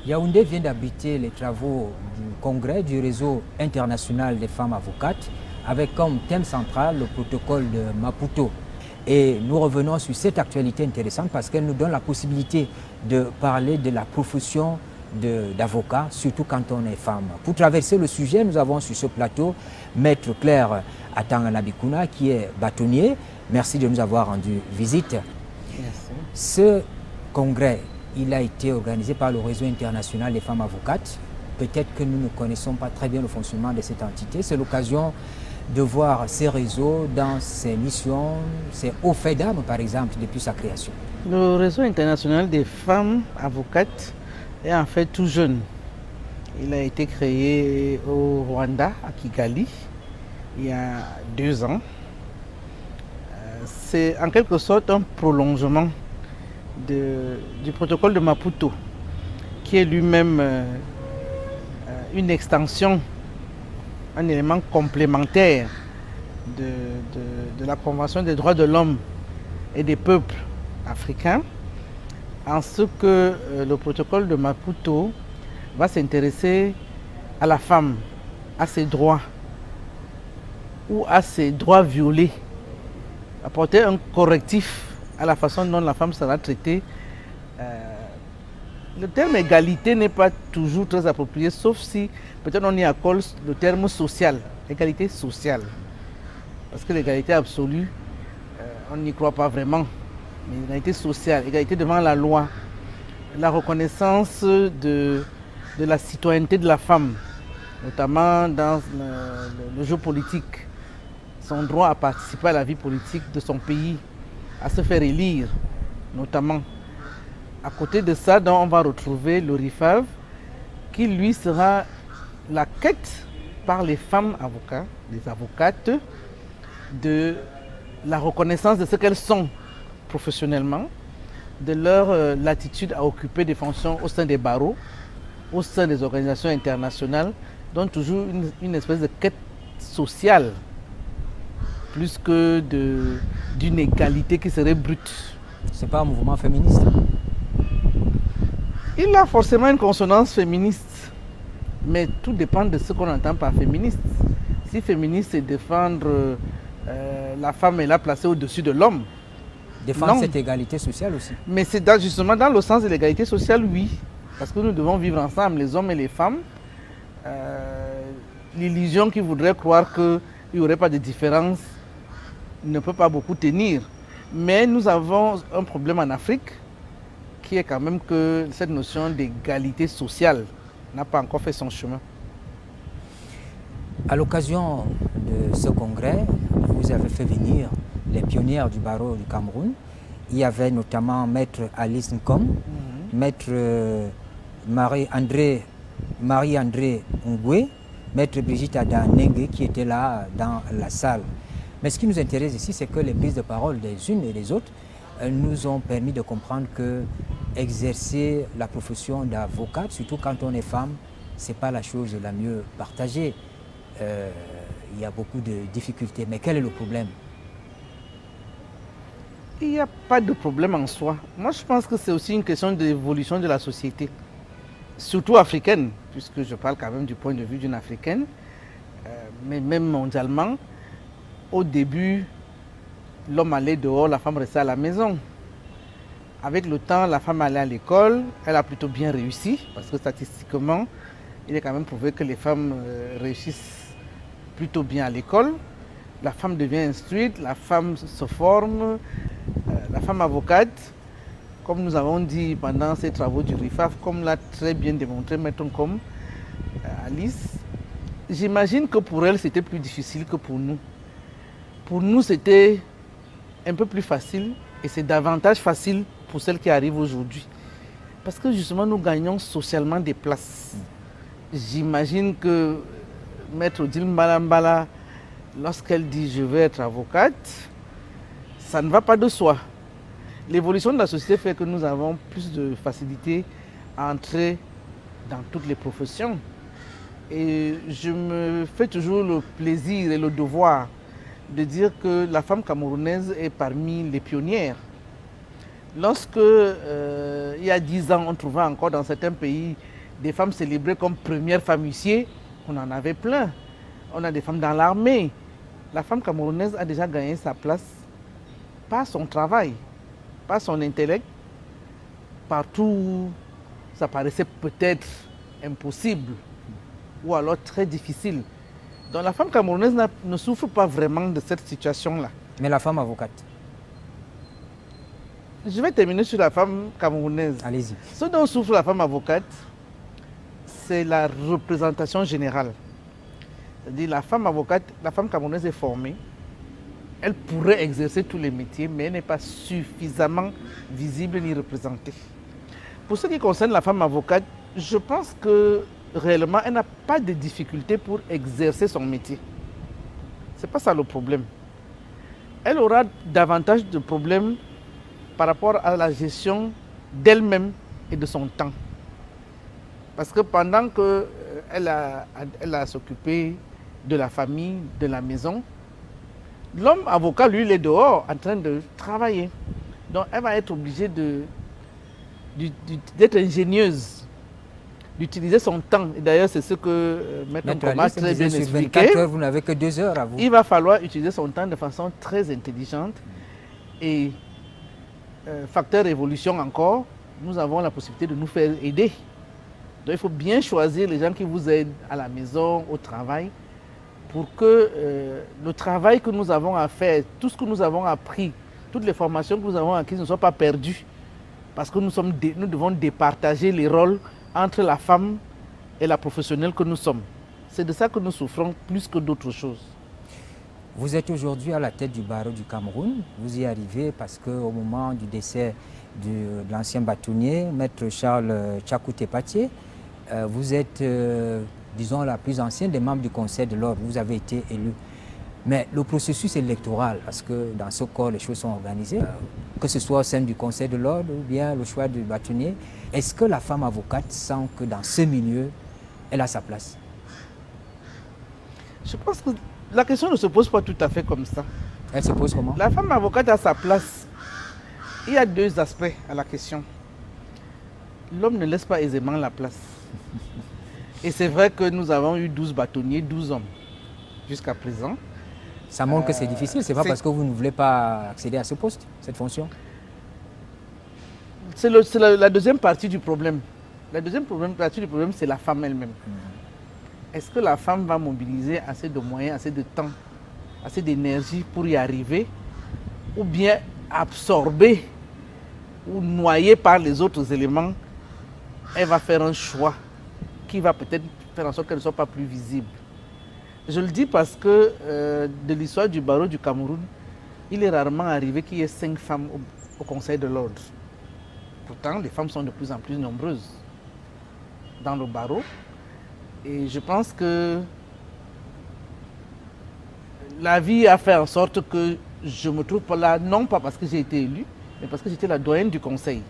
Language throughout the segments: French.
Yaoundé vient d'abriter les travaux du congrès du réseau international des femmes avocates avec comme thème central le protocole de Maputo. Et nous revenons sur cette actualité intéressante parce qu'elle nous donne la possibilité de parler de la profession d'avocat, surtout quand on est femme. Pour traverser le sujet, nous avons sur ce plateau Maître Claire Atanganabikuna qui est bâtonnier. Merci de nous avoir rendu visite. Merci. Ce congrès, il a été organisé par le réseau international des femmes avocates. Peut-être que nous ne connaissons pas très bien le fonctionnement de cette entité. C'est l'occasion de voir ces réseaux dans ses missions, ses hauts faits d'âme, par exemple, depuis sa création. Le réseau international des femmes avocates est en fait tout jeune. Il a été créé au Rwanda, à Kigali, il y a 2 ans. C'est en quelque sorte un prolongement du protocole de Maputo, qui est lui-même une extension, un élément complémentaire de la Convention des droits de l'homme et des peuples africains, en ce que le protocole de Maputo va s'intéresser à la femme, à ses droits ou à ses droits violés, apporter un correctif à la façon dont la femme sera traitée. Le terme égalité n'est pas toujours très approprié, sauf si peut-être on y accorde le terme social, égalité sociale. Parce que l'égalité absolue, on n'y croit pas vraiment. Mais l'égalité sociale, égalité devant la loi, la reconnaissance de la citoyenneté de la femme, notamment dans le jeu politique, son droit à participer à la vie politique de son pays, à se faire élire, notamment. À côté de ça, donc, on va retrouver le RIFAV, qui lui sera la quête par les femmes avocats, les avocates, de la reconnaissance de ce qu'elles sont professionnellement, de leur latitude à occuper des fonctions au sein des barreaux, au sein des organisations internationales, donc toujours une espèce de quête sociale, plus que d'une égalité qui serait brute. C'est pas un mouvement féministe? Il a forcément une consonance féministe, mais tout dépend de ce qu'on entend par féministe. Si féministe, c'est défendre la femme et la placer au-dessus de l'homme. Défendre Non. cette égalité sociale aussi. Mais c'est justement dans le sens de l'égalité sociale, oui. Parce que nous devons vivre ensemble, les hommes et les femmes. L'illusion qui voudrait croire qu'il n'y aurait pas de différence ne peut pas beaucoup tenir. Mais nous avons un problème en Afrique qui est quand même que cette notion d'égalité sociale n'a pas encore fait son chemin. À l'occasion de ce congrès, vous avez fait venir les pionnières du barreau du Cameroun. Il y avait notamment Maître Alice Nkom, Maître Marie-André Ngwe, Maître Brigitte Ada Nengue qui étaient là dans la salle. Mais ce qui nous intéresse ici, c'est que les prises de parole des unes et des autres nous ont permis de comprendre que exercer la profession d'avocate, surtout quand on est femme, ce n'est pas la chose la mieux partagée. Il y a beaucoup de difficultés. Mais quel est le problème? Il n'y a pas de problème en soi. Moi, je pense que c'est aussi une question d'évolution de la société, surtout africaine, puisque je parle quand même du point de vue d'une africaine, mais même mondialement. Au début, l'homme allait dehors, la femme restait à la maison. Avec le temps, la femme allait à l'école, elle a plutôt bien réussi, parce que statistiquement, il est quand même prouvé que les femmes réussissent plutôt bien à l'école. La femme devient instruite, la femme se forme, la femme avocate, comme nous avons dit pendant ces travaux du RIFAF, comme l'a très bien démontré Maître Nkom, Alice. J'imagine que pour elle, c'était plus difficile que pour nous. Pour nous, c'était un peu plus facile et c'est davantage facile pour celles qui arrivent aujourd'hui. Parce que justement, nous gagnons socialement des places. J'imagine que Maître Odile Mbalambala, lorsqu'elle dit « je veux être avocate », ça ne va pas de soi. L'évolution de la société fait que nous avons plus de facilité à entrer dans toutes les professions. Et je me fais toujours le plaisir et le devoir de dire que la femme camerounaise est parmi les pionnières. Lorsque, il y a 10 ans, on trouvait encore dans certains pays des femmes célébrées comme première femme huissier, on en avait plein. On a des femmes dans l'armée. La femme camerounaise a déjà gagné sa place par son travail, par son intellect. Partout où ça paraissait peut-être impossible ou alors très difficile. Donc la femme camerounaise ne souffre pas vraiment de cette situation-là. Mais la femme avocate? Je vais terminer sur la femme camerounaise. Allez-y. Ce dont souffre la femme avocate, c'est la représentation générale. C'est-à-dire la femme avocate, la femme camerounaise est formée, elle pourrait exercer tous les métiers, mais elle n'est pas suffisamment visible ni représentée. Pour ce qui concerne la femme avocate, je pense que réellement, elle n'a pas de difficulté pour exercer son métier. Ce n'est pas ça le problème. Elle aura davantage de problèmes par rapport à la gestion d'elle-même et de son temps. Parce que pendant qu'elle a à s'occuper de la famille, de la maison, l'homme avocat, lui, il est dehors en train de travailler. Donc, elle va être obligée d'être ingénieuse, d'utiliser son temps. Et d'ailleurs, c'est ce que Maître Thomas très bien expliqué. 24 heures, vous n'avez que 2 heures à vous. Il va falloir utiliser son temps de façon très intelligente. Et facteur évolution encore, nous avons la possibilité de nous faire aider. Donc, il faut bien choisir les gens qui vous aident à la maison, au travail, pour que le travail que nous avons à faire, tout ce que nous avons appris, toutes les formations que nous avons acquises ne soient pas perdues. Parce que nous devons départager les rôles entre la femme et la professionnelle que nous sommes. C'est de ça que nous souffrons plus que d'autres choses. Vous êtes aujourd'hui à la tête du barreau du Cameroun. Vous y arrivez parce qu'au moment du décès de l'ancien bâtonnier, Maître Charles Tchakou-Tepatié, vous êtes, disons, la plus ancienne des membres du Conseil de l'Ordre. Vous avez été élu. Mais le processus électoral, parce que dans ce corps, les choses sont organisées, que ce soit au sein du Conseil de l'Ordre ou bien le choix du bâtonnier, est-ce que la femme avocate sent que dans ce milieu, elle a sa place? Je pense que la question ne se pose pas tout à fait comme ça. Elle se pose comment? La femme avocate a sa place. Il y a deux aspects à la question. L'homme ne laisse pas aisément la place. Et c'est vrai que nous avons eu 12 bâtonniers, 12 hommes jusqu'à présent. Ça montre que c'est difficile, c'est pas parce que vous ne voulez pas accéder à ce poste, cette fonction? C'est la deuxième partie du problème. La deuxième partie du problème, c'est la femme elle-même. Est-ce que la femme va mobiliser assez de moyens, assez de temps, assez d'énergie pour y arriver, ou bien absorbée ou noyée par les autres éléments, elle va faire un choix qui va peut-être faire en sorte qu'elle ne soit pas plus visible. Je le dis parce que de l'histoire du barreau du Cameroun, il est rarement arrivé qu'il y ait 5 femmes au Conseil de l'Ordre. Pourtant, les femmes sont de plus en plus nombreuses dans le barreau. Et je pense que la vie a fait en sorte que je me trouve pas là, non pas parce que j'ai été élu, mais parce que j'étais la doyenne du Conseil.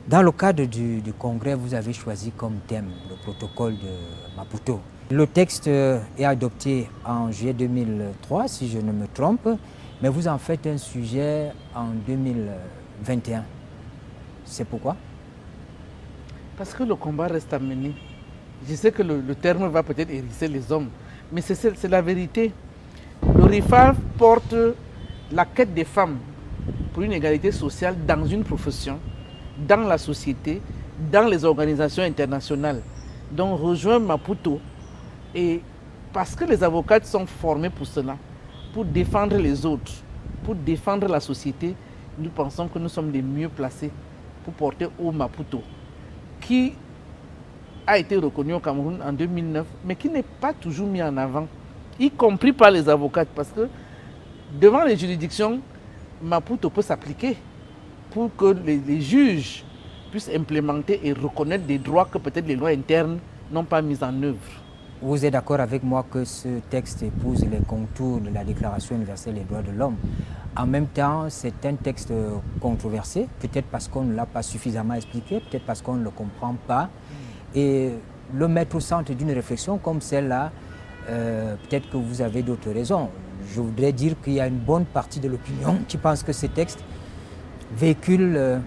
Dans le cadre du congrès, vous avez choisi comme thème le protocole de Maputo. Le texte est adopté en juillet 2003, si je ne me trompe, mais vous en faites un sujet en 2021. C'est pourquoi? Parce que le combat reste à mener. Je sais que le terme va peut-être hérisser les hommes, mais c'est la vérité. Le RIFAF porte la quête des femmes pour une égalité sociale dans une profession, dans la société, dans les organisations internationales. Donc rejoint Maputo. Et parce que les avocates sont formés pour cela, pour défendre les autres, pour défendre la société, nous pensons que nous sommes les mieux placés pour porter au Maputo, qui a été reconnu au Cameroun en 2009, mais qui n'est pas toujours mis en avant, y compris par les avocates, parce que devant les juridictions, Maputo peut s'appliquer pour que les juges puissent implémenter et reconnaître des droits que peut-être les lois internes n'ont pas mis en œuvre. Vous êtes d'accord avec moi que ce texte épouse les contours de la Déclaration universelle des droits de l'homme. En même temps, c'est un texte controversé, peut-être parce qu'on ne l'a pas suffisamment expliqué, peut-être parce qu'on ne le comprend pas. Et le mettre au centre d'une réflexion comme celle-là, peut-être que vous avez d'autres raisons. Je voudrais dire qu'il y a une bonne partie de l'opinion qui pense que ce texte véhicule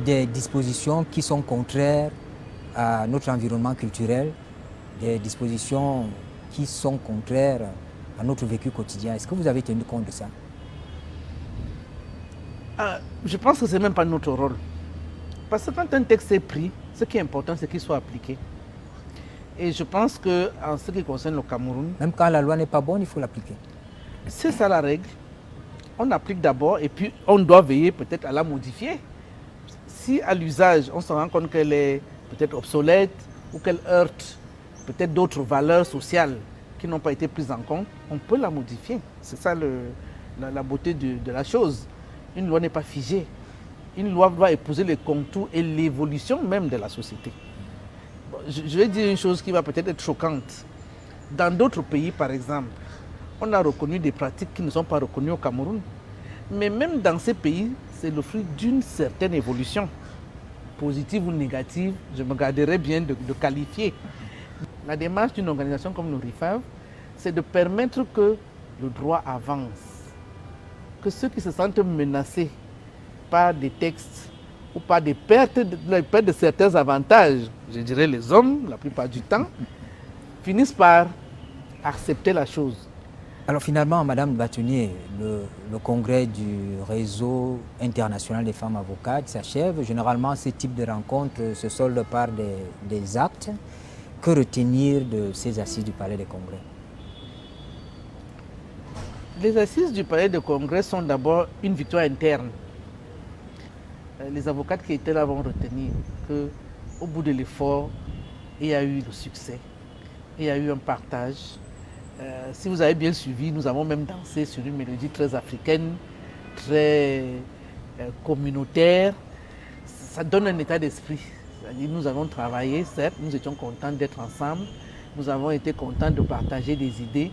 des dispositions qui sont contraires à notre environnement culturel, des dispositions qui sont contraires à notre vécu quotidien. Est-ce que vous avez tenu compte de ça? Je pense que ce n'est même pas notre rôle. Parce que quand un texte est pris, ce qui est important, c'est qu'il soit appliqué. Et je pense qu'en ce qui concerne le Cameroun... Même quand la loi n'est pas bonne, il faut l'appliquer. C'est ça la règle. On applique d'abord et puis on doit veiller peut-être à la modifier. Si à l'usage, on se rend compte qu'elle est peut-être obsolète ou qu'elle heurte peut-être d'autres valeurs sociales qui n'ont pas été prises en compte, on peut la modifier. C'est ça la beauté de la chose. Une loi n'est pas figée. Une loi doit épouser les contours et l'évolution même de la société. Bon, je vais dire une chose qui va peut-être être choquante. Dans d'autres pays, par exemple, on a reconnu des pratiques qui ne sont pas reconnues au Cameroun. Mais même dans ces pays, c'est le fruit d'une certaine évolution, positive ou négative, je me garderai bien de qualifier. La démarche d'une organisation comme le RIFAV, c'est de permettre que le droit avance, que ceux qui se sentent menacés par des textes ou par des pertes de certains avantages, je dirais les hommes la plupart du temps, finissent par accepter la chose. Alors finalement, Madame Bâtonnier, le congrès du réseau international des femmes avocates s'achève. Généralement, ce type de rencontres se soldent par des actes. Que retenir de ces assises du Palais des Congrès? Les assises du Palais des Congrès sont d'abord une victoire interne. Les avocates qui étaient là vont retenir qu'au bout de l'effort, il y a eu le succès, il y a eu un partage. Si vous avez bien suivi, nous avons même dansé sur une mélodie très africaine, très communautaire. Ça donne un état d'esprit. C'est-à-dire nous avons travaillé, certes, nous étions contents d'être ensemble, nous avons été contents de partager des idées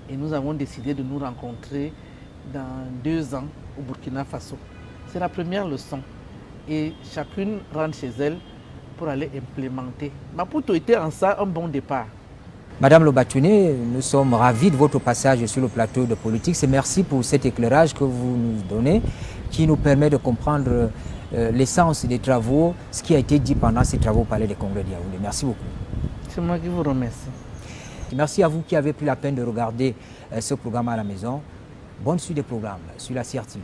et nous avons décidé de nous rencontrer dans 2 ans au Burkina Faso. C'est la première leçon et chacune rentre chez elle pour aller implémenter. Maputo était en ça un bon départ. Madame Le Bâtonnier, nous sommes ravis de votre passage sur le plateau de politique. Merci pour cet éclairage que vous nous donnez, qui nous permet de comprendre l'essence des travaux, ce qui a été dit pendant ces travaux au Palais des Congrès de Yaoundé. Merci beaucoup. C'est moi qui vous remercie. Merci à vous qui avez pris la peine de regarder ce programme à la maison. Bonne suite des programmes sur la CRTV.